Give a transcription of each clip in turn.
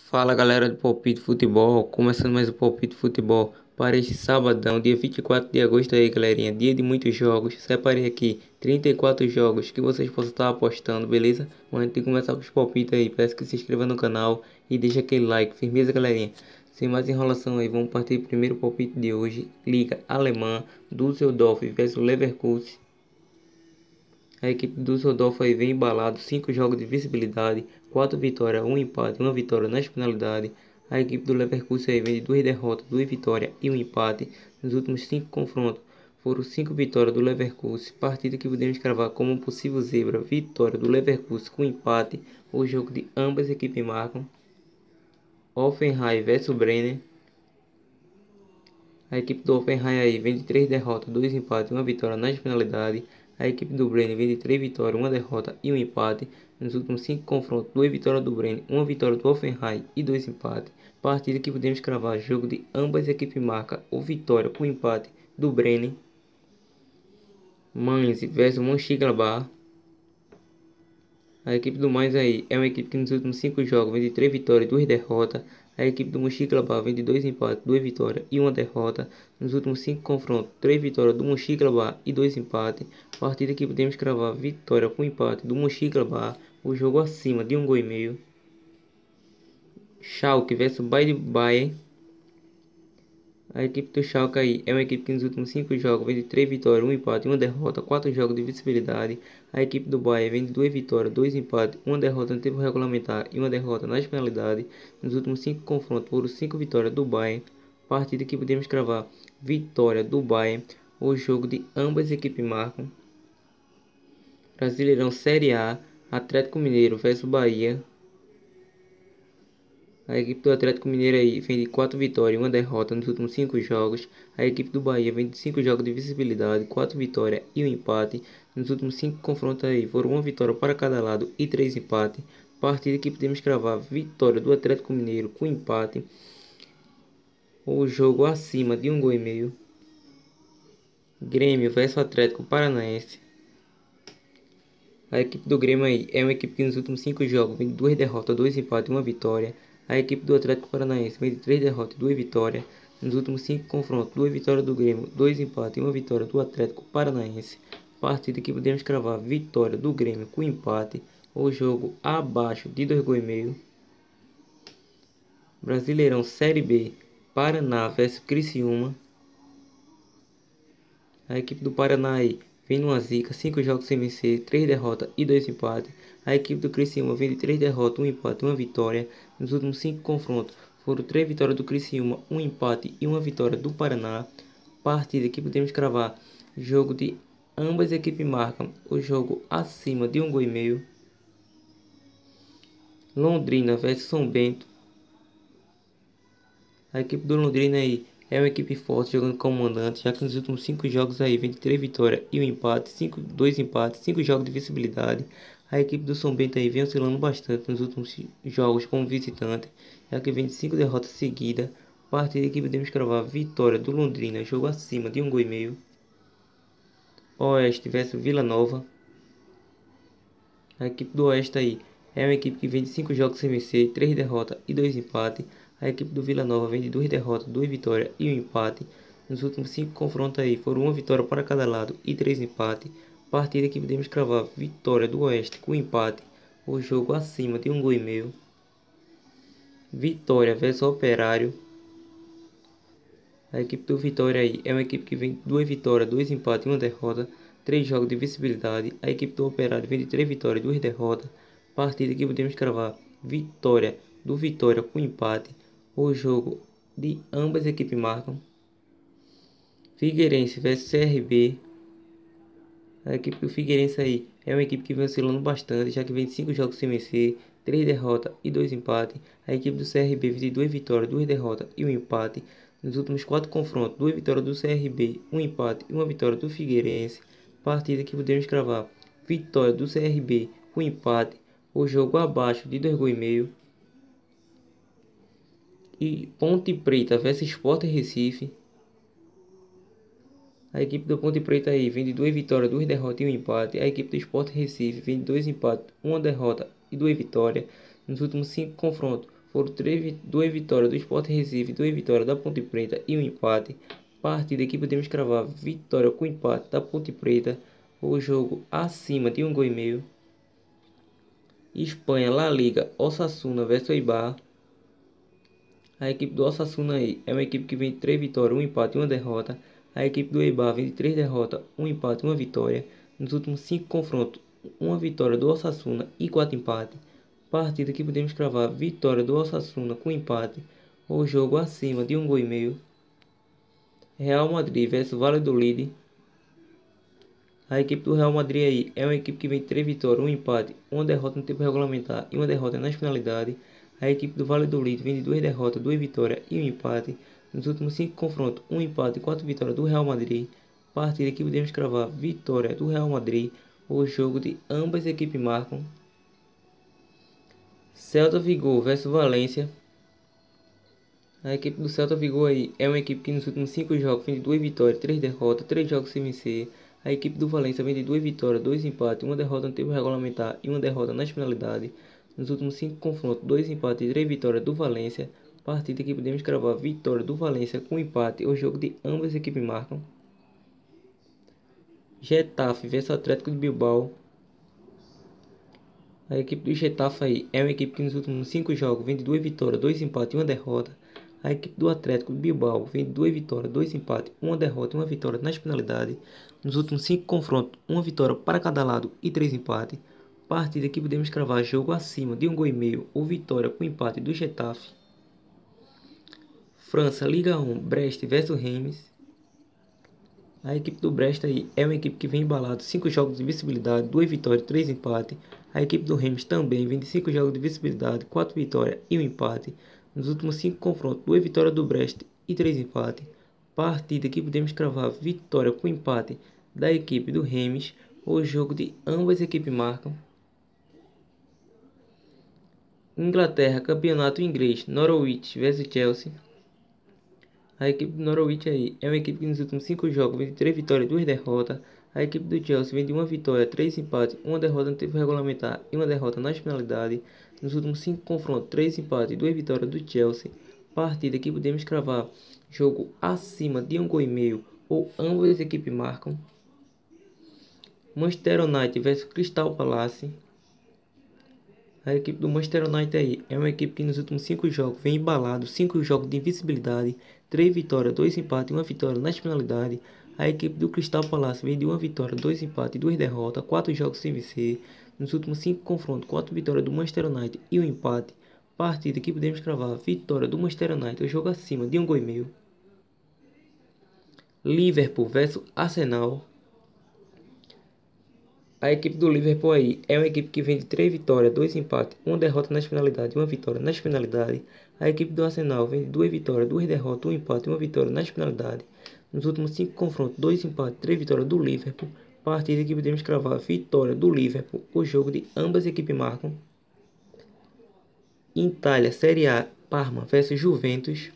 Fala galera do Palpite Futebol, começando mais o Palpite Futebol para este sabadão, dia 24 de agosto aí galerinha, dia de muitos jogos. Separei aqui 34 jogos que vocês possam estar apostando, beleza? Mas antes de começar com os palpites aí, peço que se inscreva no canal e deixe aquele like, firmeza galerinha. Sem mais enrolação aí, vamos partir do primeiro palpite de hoje. Liga Alemã, Düsseldorf vs Leverkusen. A equipe do Düsseldorf aí vem embalado, 5 jogos de visibilidade, 4 vitórias, 1 empate, 1 vitória nas penalidades. A equipe do Leverkusen aí vem de 2 derrotas, 2 vitórias e 1 empate. Nos últimos 5 confrontos foram 5 vitórias do Leverkusen, partida que podemos cravar como um possível zebra, vitória do Leverkusen com empate. O jogo de ambas equipes marcam. Hoffenheim vs Bremen. A equipe do Hoffenheim aí vem de 3 derrotas, 2 empates e 1 vitória nas penalidades. A equipe do Bremen vem de 3 vitórias, 1 derrota e 1 empate. Nos últimos 5 confrontos, 2 vitórias do Bremen, 1 vitória do Hoffenheim e 2 empates. Partida que podemos cravar, jogo de ambas equipes marca ou vitória com empate do Bremen. Mainz vs Mönchengladbach. A equipe do Mainz aí é uma equipe que nos últimos 5 jogos vem de 3 vitórias e 2 derrotas. A equipe do Mönchengladbach vem de 2 empates, 2 vitórias e 1 derrota. Nos últimos 5 confrontos, 3 vitórias do Mönchengladbach e 2 empates. Partida que podemos cravar, vitória com empate do Mönchengladbach. O jogo acima de 1,5 gol. Schalke vs Bayern. A equipe do Schalke aí é uma equipe que nos últimos 5 jogos vem de 3 vitórias, 1 empate e 1 derrota, 4 jogos de visibilidade. A equipe do Bayern vem de 2 vitórias, 2 empates, 1 derrota no tempo regulamentar e 1 derrota nas penalidades. Nos últimos 5 confrontos foram 5 vitórias do Bayern. Partida que podemos cravar, vitória do Bayern. O jogo de ambas equipes marcam. Brasileirão Série A, Atlético Mineiro vs Bahia. A equipe do Atlético Mineiro aí vem de 4 vitórias e 1 derrota nos últimos 5 jogos. A equipe do Bahia vem de 5 jogos de visibilidade, 4 vitórias e 1 empate. Nos últimos 5 confrontos aí foram 1 vitória para cada lado e 3 empates. Partida que podemos cravar, vitória do Atlético Mineiro com empate. O jogo acima de 1,5 gol. Grêmio vs Atlético Paranaense. A equipe do Grêmio aí é uma equipe que nos últimos 5 jogos vem de 2 derrotas, 2 empates e 1 vitória. A equipe do Atlético Paranaense vem de 3 derrotas e 2 vitórias. Nos últimos 5 confrontos, 2 vitórias do Grêmio, 2 empates e 1 vitória do Atlético Paranaense. Partida que podemos cravar, vitória do Grêmio com empate. O jogo abaixo de 2,5 gols. Brasileirão Série B, Paraná vs Criciúma. A equipe do Paraná aí vem numa zica, 5 jogos sem vencer, 3 derrotas e 2 empates. A equipe do Criciúma vem de 3 derrotas, 1 empate e 1 vitória. Nos últimos 5 confrontos foram 3 vitórias do Criciúma, 1 empate e 1 vitória do Paraná. Partida que podemos cravar, jogo de ambas equipes marcam, o jogo acima de 1,5 gol. Londrina vs São Bento. A equipe do Londrina aí é uma equipe forte jogando como mandante, já que nos últimos 5 jogos aí vem de 3 vitórias e 1 empate, 2 empates, 5 jogos de visibilidade. A equipe do São Bento aí vem oscilando bastante nos últimos jogos como visitante, já que vem de 5 derrotas seguidas. Partida que podemos cravar, vitória do Londrina, jogo acima de 1,5 gol. Oeste vs Vila Nova. A equipe do Oeste aí é uma equipe que vem de 5 jogos sem vencer, 3 derrotas e 2 empates. A equipe do Vila Nova vem de 2 derrotas, 2 vitórias e 1 empate. Nos últimos 5 confrontos aí foram 1 vitória para cada lado e 3 empates. Partida que podemos cravar, vitória do Oeste com empate. O jogo acima de 1,5 gol. Vitória vs Operário. A equipe do Vitória aí é uma equipe que vem de 2 vitórias, 2 empates e 1 derrota, 3 jogos de visibilidade. A equipe do Operário vem de 3 vitórias e 2 derrotas. Partida que podemos cravar, vitória do Vitória com empate. O jogo de ambas equipes marcam. Figueirense vs CRB. A equipe do Figueirense aí é uma equipe que vem oscilando bastante, já que vem de 5 jogos sem vencer, 3 derrotas e 2 empates. A equipe do CRB vem de 2 vitórias, 2 derrotas e 1 empate. Nos últimos 4 confrontos, 2 vitórias do CRB, 1 empate e 1 vitória do Figueirense. Partida que podemos cravar, vitória do CRB com empate. O jogo abaixo de 2,5 gols. E Ponte Preta vs Sport Recife. A equipe do Ponte Preta aí vem de 2 vitórias, 2 derrotas e 1 empate. A equipe do Sport Recife vem de 2 empates, 1 derrota e 2 vitórias. Nos últimos 5 confrontos foram 2 vitórias do Sport Recife, 2 vitórias da Ponte Preta e um empate. Partida que podemos cravar vitória com empate da Ponte Preta. O jogo acima de 1,5 gols. Espanha, La Liga, Osasuna vs Eibar. A equipe do Osasuna aí é uma equipe que vem de 3 vitórias, um empate e uma derrota. A equipe do Eibar vem de 3 derrotas, um empate e uma vitória. Nos últimos 5 confrontos, uma vitória do Osasuna e 4 empates. Partida que podemos cravar vitória do Osasuna com empate. O jogo acima de 1,5 gols. Real Madrid vs Valladolid. A equipe do Real Madrid aí é uma equipe que vem de 3 vitórias, um empate, uma derrota no tempo regulamentar e uma derrota nas penalidades. A equipe do Valladolid vem de 2 derrotas, 2 vitórias e um empate. Nos últimos 5 confrontos, um empate e 4 vitórias do Real Madrid. Partida que podemos cravar vitória do Real Madrid. O jogo de ambas equipes marcam. Celta Vigo vs Valência. A equipe do Celta Vigo aí é uma equipe que nos últimos 5 jogos vem de 2 vitórias, 3 derrotas, 3 jogos sem vencer. A equipe do Valência vem de 2 vitórias, 2 empates, uma derrota no tempo regulamentar e uma derrota nas penalidades. Nos últimos 5 confrontos, 2 empates e 3 vitórias do Valência. Partida que podemos cravar vitória do Valência com empate. O jogo de ambas equipes marcam. Getafe vs Atlético de Bilbao. A equipe do Getafe aí é uma equipe que nos últimos 5 jogos vem de 2 vitórias, 2 empates e uma derrota. A equipe do Atlético de Bilbao vem de 2 vitórias, 2 empates, uma derrota e uma vitória nas penalidades. Nos últimos 5 confrontos, uma vitória para cada lado e 3 empates. Partida que podemos cravar jogo acima de 1,5 gols ou vitória com empate do Getafe. França, Liga 1, Brest vs Reims. A equipe do Brest aí é uma equipe que vem embalado 5 jogos de visibilidade, 2 vitórias e 3 empates. A equipe do Reims também vem de 5 jogos de visibilidade, 4 vitórias e um empate. Nos últimos 5 confrontos, 2 vitórias do Brest e 3 empates. Partida que podemos cravar vitória com empate da equipe do Reims. O jogo de ambas equipes marcam. Inglaterra, campeonato inglês, Norwich vs Chelsea. A equipe do Norwich aí é uma equipe que nos últimos 5 jogos vem de 3 vitórias e 2 derrotas. A equipe do Chelsea vem de 1 vitória, 3 empates, uma derrota no tempo regulamentar e uma derrota nas penalidades. Nos últimos 5 confrontos, 3 empates e 2 vitórias do Chelsea. Partida que podemos cravar jogo acima de 1,5 gols ou ambas as equipes marcam. Manchester United vs Crystal Palace. A equipe do Manchester United aí é uma equipe que nos últimos 5 jogos vem embalado, 5 jogos de invencibilidade, 3 vitórias, 2 empates e 1 vitória nas penalidades. A equipe do Crystal Palace vem de 1 vitória, 2 empates e 2 derrotas, 4 jogos sem vencer. Nos últimos 5 confrontos, 4 vitórias do Manchester United e um empate. Partida que podemos cravar vitória do Manchester United, o jogo acima de 1,5 gols. Liverpool vs Arsenal. A equipe do Liverpool aí é uma equipe que vem de 3 vitórias, 2 empates, uma derrota nas penalidades e uma vitória nas penalidades. A equipe do Arsenal vem de 2 vitórias, 2 derrotas, um empate e uma vitória nas penalidades. Nos últimos 5 confrontos, 2 empates, 3 vitórias do Liverpool. Partida que podemos cravar vitória do Liverpool. O jogo de ambas equipes marcam. Itália, Série A, Parma vs Juventus.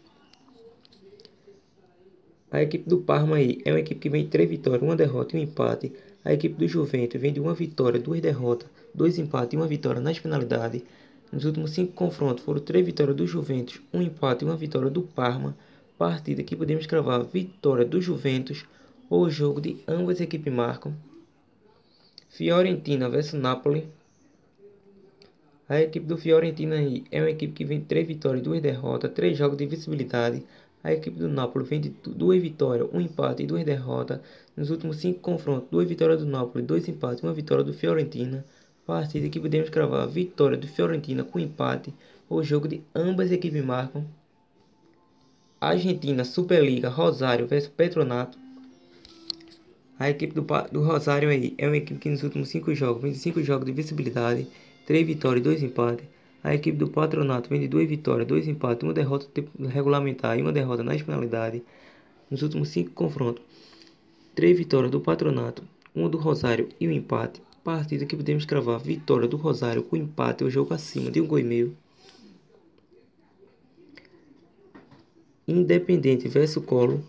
A equipe do Parma aí é uma equipe que vem de 3 vitórias, uma derrota e um empate. A equipe do Juventus vem de 1 vitória, 2 derrotas, 2 empates e uma vitória nas penalidades. Nos últimos 5 confrontos foram 3 vitórias do Juventus, um empate e uma vitória do Parma. Partida que podemos cravar vitória do Juventus. O jogo de ambas equipes marcam. Fiorentina vs Napoli. A equipe do Fiorentina aí é uma equipe que vem de 3 vitórias, 2 derrotas, 3 jogos de visibilidade. A equipe do Napoli vem de 2 vitórias, 1 empate e 2 derrotas. Nos últimos 5 confrontos, 2 vitórias do Napoli, 2 empates e 1 vitória do Fiorentina. Partida que podemos cravar vitória do Fiorentina com empate. O jogo de ambas equipes marcam. Argentina, Superliga, Rosário vs Petronato. A equipe do Rosário aí é uma equipe que nos últimos 5 jogos vem de 5 jogos de visibilidade, 3 vitórias e 2 empates. A equipe do Patronato vem de 2 vitórias, 2 empates, uma derrota regulamentar e uma derrota nas penalidades. Nos últimos 5 confrontos, 3 vitórias do Patronato, 1 do Rosário e um empate. Partida que podemos cravar vitória do Rosário com empate, o jogo acima de 1,5 gols. Independente vs Colo.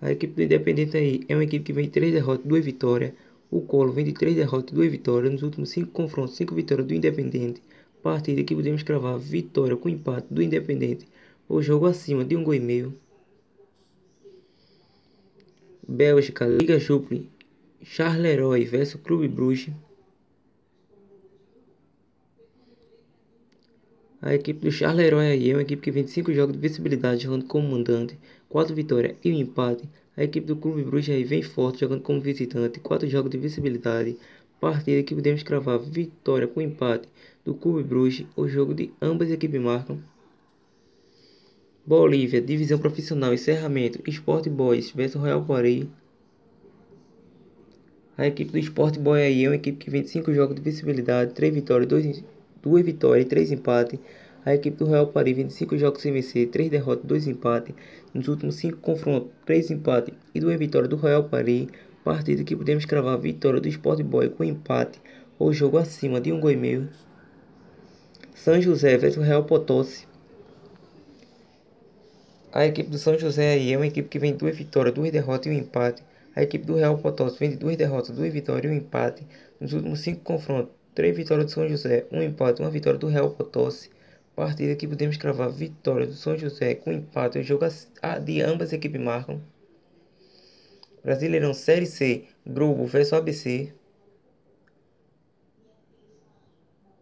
A equipe do Independente aí é uma equipe que vem de 3 derrotas e 2 vitórias. O Colo vem de 3 derrotas e 2 vitórias. Nos últimos 5 confrontos, 5 vitórias do Independente. Partida que podemos cravar vitória com empate do Independente ou jogo acima de 1,5 gols. Bélgica, Liga Jupiler, Charleroi vs Clube Bruges. A equipe do Charleroi aí é uma equipe que vem de 5 jogos de visibilidade jogando como mandante, 4 vitórias e um empate. A equipe do Clube Bruges aí vem forte jogando como visitante, 4 jogos de visibilidade. Partida que podemos cravar vitória com empate do Clube Bruges. O jogo de ambas as equipes marcam. Bolívia, divisão profissional, encerramento, Sport Boys vs Royal Paris. A equipe do Sport Boys aí é uma equipe que vem de 5 jogos de visibilidade, 3 vitórias, 2 vitórias e 3 empates. A equipe do Royal Paris vem de 5 jogos sem vencer, 3 derrotas e 2 empates. Nos últimos 5 confrontos, 3 empates e 2 vitórias do Royal Paris. Partida que podemos cravar vitória do Sport Boys com empate ou jogo acima de 1,5 gols. São José vs Real Potosí. A equipe do São José aí é uma equipe que vem de 2 vitórias, 2 derrotas e um empate. A equipe do Real Potosí vem de 2 derrotas, 2 vitórias e um empate. Nos últimos 5 confrontos, 3 vitórias do São José, 1 empate e 1 vitória do Real Potosí. Partida que podemos cravar vitória do São José com empate. O jogo de ambas as equipes marcam. Brasileirão Série C, Globo vs ABC.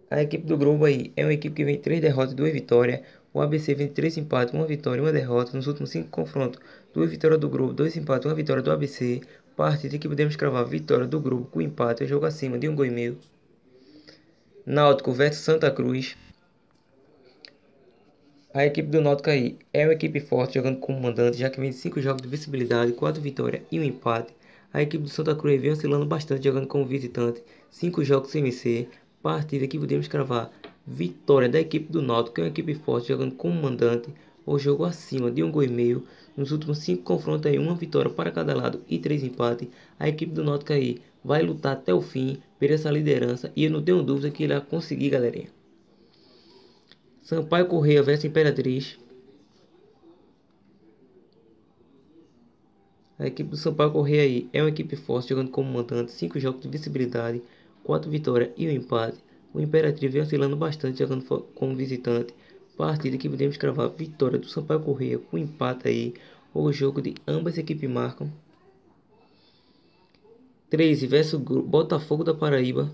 A equipe do Globo aí é uma equipe que vem de 3 derrotas e 2 vitórias. O ABC vem de 3 empates, 1 vitória e 1 derrota. Nos últimos 5 confrontos, 2 vitórias do Globo, 2 empates e 1 vitória do ABC. Partida que podemos cravar vitória do Globo com empate. O jogo acima de 1,5 gols. Náutico vs Santa Cruz. A equipe do Náutico aí é uma equipe forte jogando como mandante, já que vem de 5 jogos de visibilidade, 4 vitórias e um empate. A equipe do Santa Cruz vem oscilando bastante jogando como visitante, 5 jogos sem vencer. Partida que podemos cravar vitória da equipe do Náutico, que é uma equipe forte jogando como mandante, ou jogo acima de 1,5 gols. Nos últimos 5 confrontos aí, 1 vitória para cada lado e 3 empates. A equipe do Náutico aí vai lutar até o fim por essa liderança e eu não tenho dúvida que ele vai conseguir, galerinha. Sampaio Corrêa vs Imperatriz. A equipe do Sampaio Corrêa aí é uma equipe forte jogando como mandante, 5 jogos de visibilidade, 4 vitórias e um empate. O Imperatriz vem oscilando bastante jogando como visitante. Partida que podemos cravar vitória do Sampaio Corrêa com empate aí. O jogo de ambas as equipes marcam. 13 vs Botafogo da Paraíba.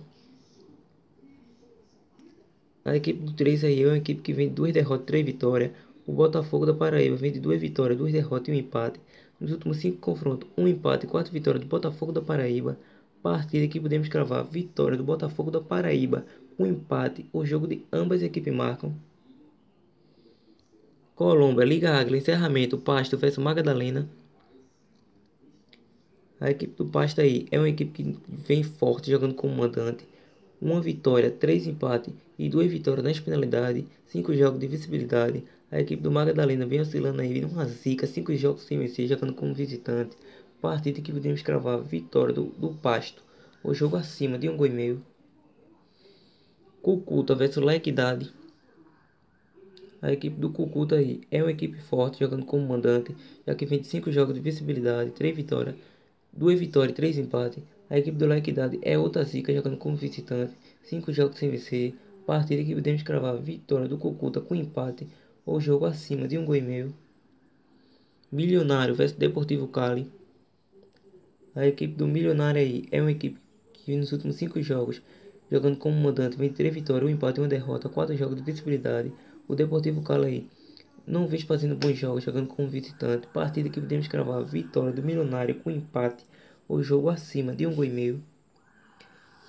A equipe do 3 aí é uma equipe que vem de 2 derrotas e 3 vitórias. O Botafogo da Paraíba vem de 2 vitórias, 2 derrotas e um empate. Nos últimos 5 confrontos, 1 empate e 4 vitórias do Botafogo da Paraíba. Partida que podemos cravar vitória do Botafogo da Paraíba. Um empate, o jogo de ambas as equipes marcam. Colômbia, Liga Águila, encerramento, Pasto vs Magdalena. A equipe do Pasto aí é uma equipe que vem forte jogando como mandante. 1 vitória, 3 empates e 2 vitórias nas penalidades, 5 jogos de visibilidade. A equipe do Magdalena vem oscilando aí, vindo uma zica, 5 jogos sem vencer, jogando como visitante. Partida que podemos cravar vitória do Pasto. O jogo acima de 1,5 gols. Cúcuta vs La Equidade. A equipe do Cúcuta aí é uma equipe forte, jogando como mandante, já que vem de 5 jogos de visibilidade, 3 vitórias, 2 vitórias e 3 empates. A equipe do La Equidade é outra zica jogando como visitante, 5 jogos sem vencer. Partida que podemos cravar vitória do Cúcuta com empate ou jogo acima de 1,5 gols. Milionário vs Deportivo Cali. A equipe do Milionário aí é uma equipe que nos últimos 5 jogos, jogando como mandante, vem de 3 vitórias, 1 empate e 1 derrota, 4 jogos de visibilidade. O Deportivo Cali aí não vem fazendo bons jogos, jogando como visitante. Partida que podemos cravar vitória do Milionário com empate ou jogo acima de 1,5 gols.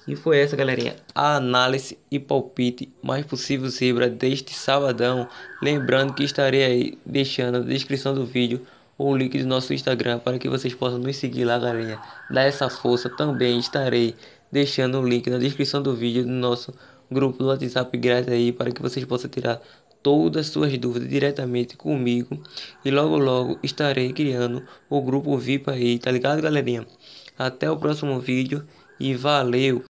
E foi essa, galerinha, a análise e palpite mais possível zebra deste sabadão. Lembrando que estarei aí deixando na descrição do vídeo o link do nosso Instagram para que vocês possam nos seguir lá, galerinha. Dá essa força. Também estarei deixando o link na descrição do vídeo do nosso grupo do WhatsApp grátis aí, para que vocês possam tirar todas as suas dúvidas diretamente comigo. E logo logo estarei criando o grupo VIP aí, tá ligado, galerinha? Até o próximo vídeo e valeu!